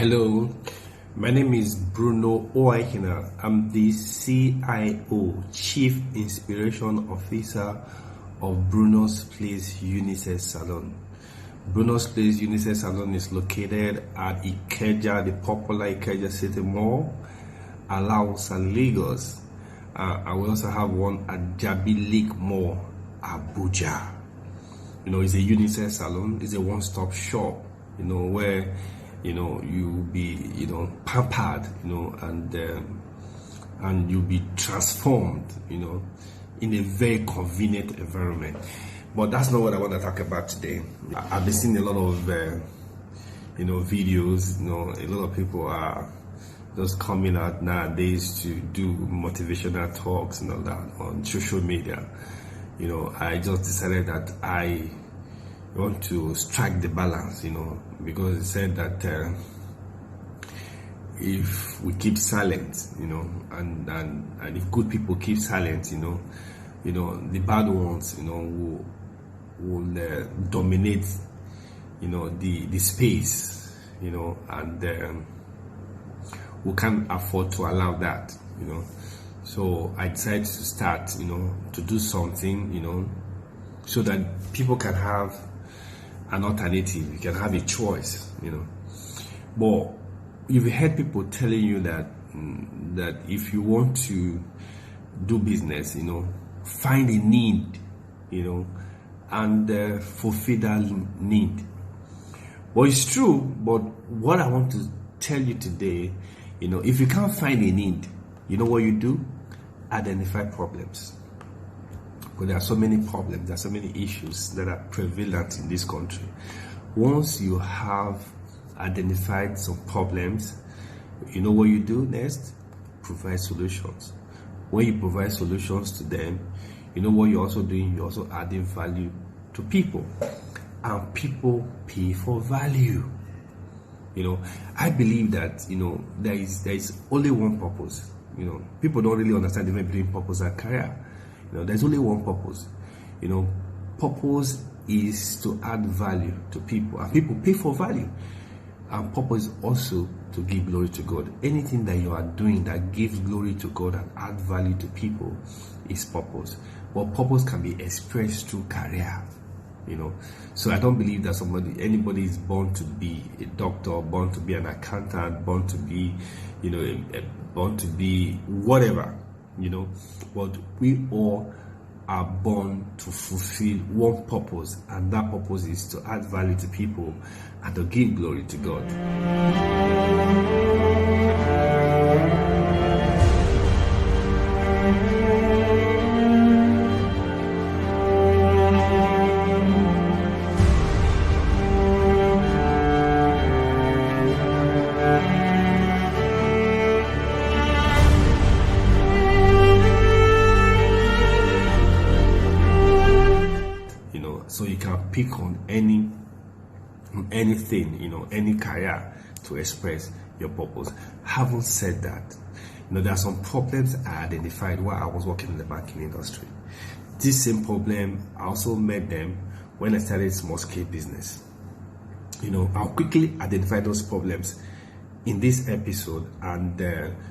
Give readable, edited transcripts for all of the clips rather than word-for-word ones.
Hello, my name is Bruno Oaikina. I'm the CIO, Chief Inspiration Officer of Bruno's Place Unisex Salon. Bruno's Place Unisex Salon is located at Ikeja, the popular Ikeja City Mall, Alausa, Lagos. And we also have one at Jabi Lake Mall, Abuja. It's a unisex salon. It's a one-stop shop, where you'll be pampered, and you'll be transformed, in a very convenient environment. But that's not what I want to talk about today. I've been seeing a lot of videos. A lot of people are just coming out nowadays to do motivational talks and all that on social media. I just decided that I want to strike the balance, because it said that if we keep silent, and if good people keep silent, the bad ones, will dominate, the space, and we can't afford to allow that, So I decided to start, to do something, so that people can have an alternative, you can have a choice, But you've heard people telling you that if you want to do business, find a need, and fulfill that need. But it's true. But what I want to tell you today, if you can't find a need, you know what you do? Identify problems. But there are so many problems, there are so many issues that are prevalent in this country. Once you have identified some problems, you know what you do next? Provide solutions. When you provide solutions to them, you know what you're also doing? You're also adding value to people. And people pay for value. I believe that, there is only one purpose. People don't really understand the difference between purpose and career. There's only one purpose. Purpose is to add value to people, and people pay for value. And purpose is also to give glory to God. Anything that you are doing that gives glory to God and add value to people is purpose. But purpose can be expressed through career. So I don't believe that anybody is born to be a doctor, born to be an accountant, born to be, born to be whatever, but we all are born to fulfill one purpose, and that purpose is to add value to people and to give glory to God. So you can pick on anything, any career to express your purpose. Having said that, there are some problems I identified while I was working in the banking industry. This same problem, I also met them when I started small scale business. I'll quickly identify those problems in this episode, and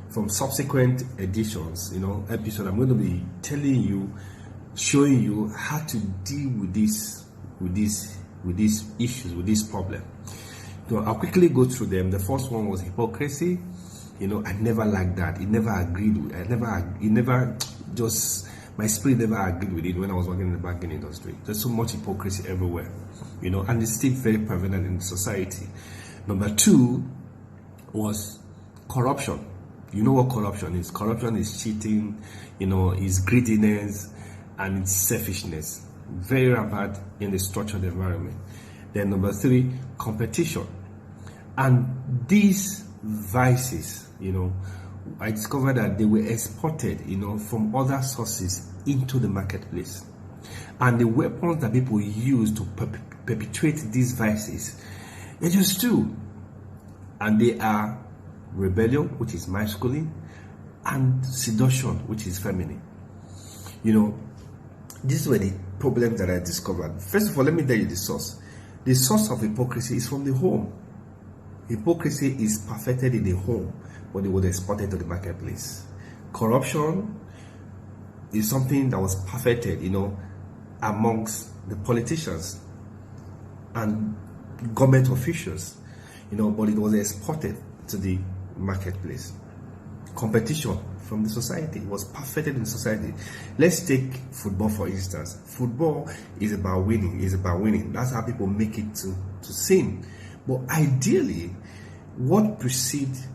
from subsequent editions, I'm going to be telling you, showing you how to deal with these issues, with this problem. I'll quickly go through them. The first one was hypocrisy. I never liked that. It never agreed with. My spirit never agreed with it when I was working in the banking industry. There's so much hypocrisy everywhere, and it's still very prevalent in society. Number two was corruption. You know what corruption is? Corruption is cheating, is greediness, and it's selfishness. Very rampant in the structured environment. Then number three, competition. And these vices, I discovered that they were exported, from other sources into the marketplace. And the weapons that people use to perpetuate these vices, they're just two. And they are rebellion, which is masculine, and seduction, which is feminine. These were the problems that I discovered. First of all, let me tell you the source. The source of hypocrisy is from the home. Hypocrisy is perfected in the home, but it was exported to the marketplace. Corruption is something that was perfected, amongst the politicians and government officials, but it was exported to the marketplace. Competition from the society was perfected in society. Let's take football for instance. Football is about winning. That's how people make it to sing. But ideally, what precedes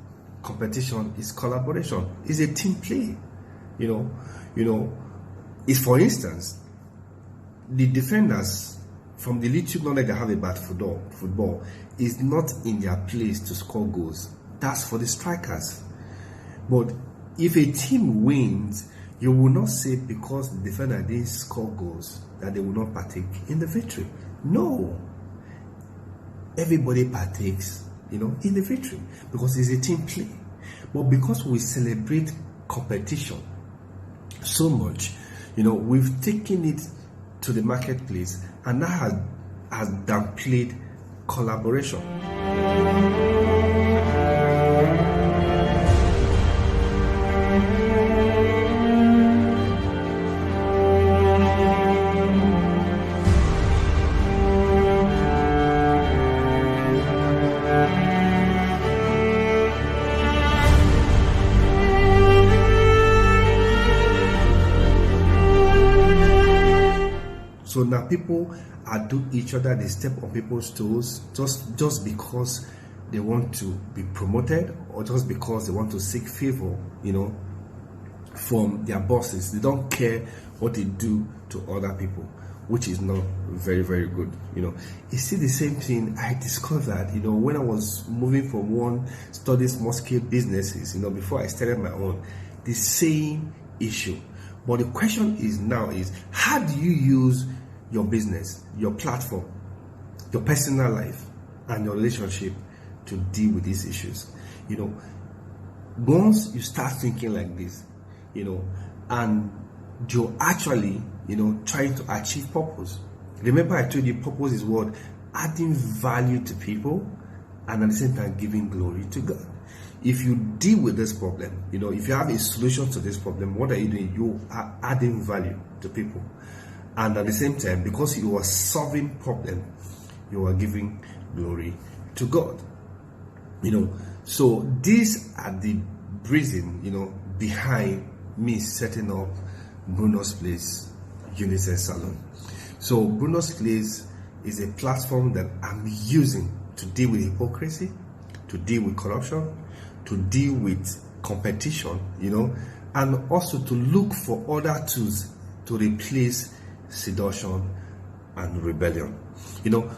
competition is collaboration. It's a team play. Is for instance, the defenders, from the little knowledge I have about football is not in their place to score goals. That's for the strikers. But if a team wins, you will not say because the defender didn't score goals that they will not partake in the victory. No. Everybody partakes, in the victory because it's a team play. But because we celebrate competition so much, we've taken it to the marketplace, and that has downplayed collaboration. So now people outdo each other, they step on people's toes just because they want to be promoted, or just because they want to seek favor, from their bosses. They don't care what they do to other people, which is not very, very good. It's still the same thing I discovered, when I was moving from one study small scale businesses, before I started my own, the same issue. But the question is how do you use your business, your platform, your personal life, and your relationship to deal with these issues? Once you start thinking like this, and you're actually, trying to achieve purpose. Remember, I told you purpose is what? Adding value to people and at the same time giving glory to God. If you deal with this problem, if you have a solution to this problem, what are you doing? You are adding value to people. And at the same time, because you are solving problem, you are giving glory to God. So these are the reason, behind me setting up Bruno's Place Unisex Salon. So Bruno's Place is a platform that I'm using to deal with hypocrisy, to deal with corruption, to deal with competition, and also to look for other tools to replace seduction and rebellion.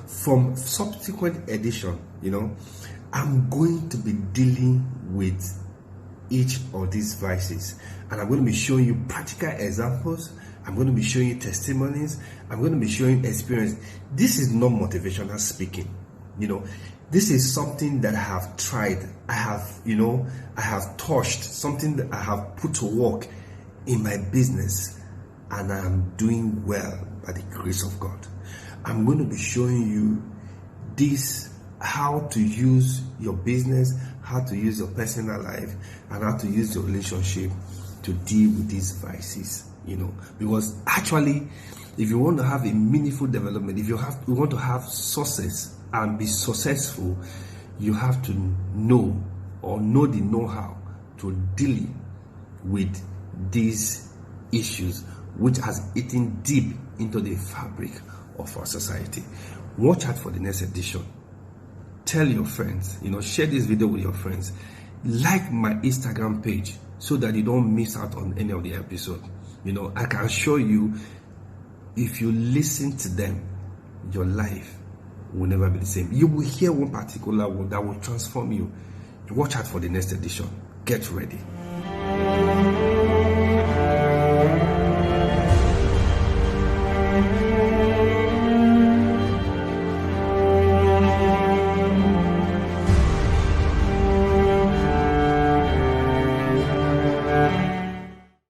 From subsequent edition, I'm going to be dealing with each of these vices, and I'm going to be showing you practical examples. I'm going to be showing you testimonies. I'm going to be showing experience. This is not motivational speaking. This is something that I have tried. I have touched, something that I have put to work in my business, and I am doing well by the grace of God. I'm going to be showing you this, how to use your business, how to use your personal life, and how to use your relationship to deal with these vices, because actually, if you want to have a meaningful development, if you want to have success and be successful, you have to know the know-how to deal with these issues, which has eaten deep into the fabric of our society. Watch out for the next edition. Tell your friends, share this video with your friends. Like my Instagram page so that you don't miss out on any of the episodes. I can assure you, if you listen to them, your life will never be the same. You will hear one particular word that will transform you. Watch out for the next edition. Get ready.